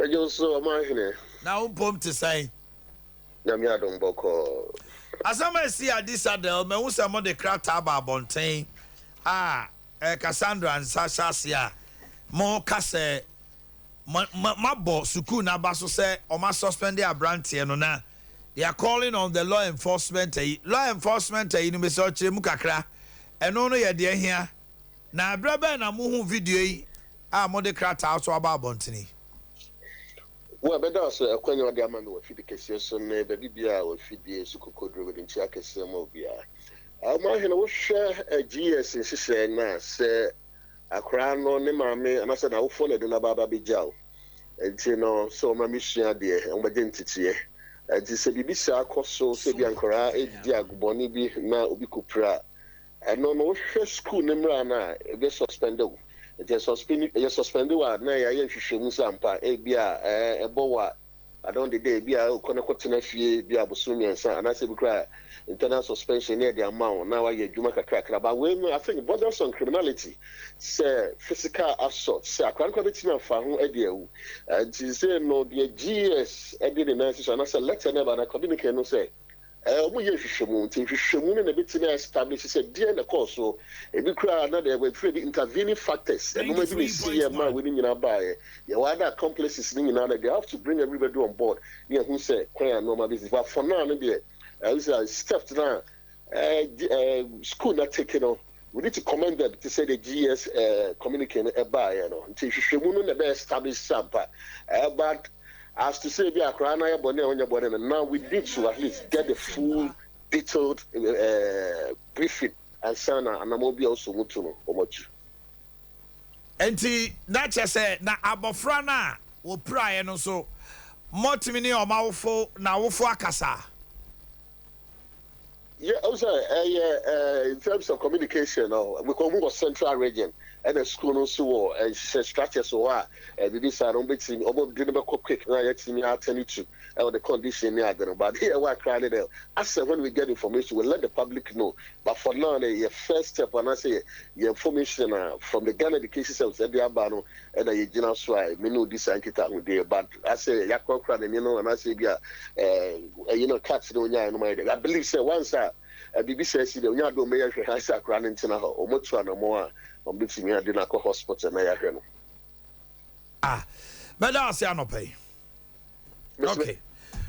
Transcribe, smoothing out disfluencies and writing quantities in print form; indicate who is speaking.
Speaker 1: You so my
Speaker 2: Now pom to say.
Speaker 1: Namia don't boko.
Speaker 2: As I see Adisadel, me who some of the crowd taba bontain. Cassandra and Sasha sia. More kase my boss suku na baso say or my suspended a branch no na. They are calling on the law enforcement. Law enforcement in Misoche Mukakra. And no ya dear here. Na braba na muhu video yi mo de crowd out about bontini.
Speaker 1: Well, but that's a question of the amount of feed the cases, so baby beer or feed the Sukukodro within Chakasam of beer. I might share a GS in Sisena, say a crown on the mammy, and I said, I'll follow the Lababa Bijao. And you know, so my mission, dear, and my identity. And this is Bibisa, Cosso, Sabian Cora, Diag Bonibi, now Ubicupra. And no school Nimrana, get suspended. Just suspended one. Now, I am SOMPA, a boa. I don't the day be a connection, be a Busumi and son, and I say, we cry internal suspension near the amount. Now I get Jumaka crack. But when I think borders on criminality, say physical assault, say I can't commit in a farm idea. And she said, no, the GS, I did an answer, and I said, let's never communicate, no say. We use Shamun and a bit established said, dear the course, so if you cry another with the intervening factors, and maybe see a man within your buyer, your other accomplices in another, they have to bring everybody on board. Yeah, who say, cry normal business, but for now, I was stepped down, school not taken on. We need to commend them to say the GS communicating a buyer, until Shamun and the best established SOMPA, but. As to say, be a crown, and now we need to at least get the full, detailed briefing and sana and I'm be also mutuno or much.
Speaker 2: And that just said, na abofrana will pry and also multimini or mouthful now for Akosah.
Speaker 1: Yeah, also in terms of communication, we call more central region. And the school also and structure so the side on big team almost didn't quick now yet me I'll tell you to the condition near them. But here we're crying it out. I said when we get information we'll let the public know. But for now your first step when I say your information from the Ghana Education Service at the Abano and the general swai me know this and with there. But I say Yakon crying and I say cats don't I believe say once BBC says the Yado Mayor has a crown in Tina or much one or more. Between me and the hospital and I
Speaker 2: but that's no pay. Okay.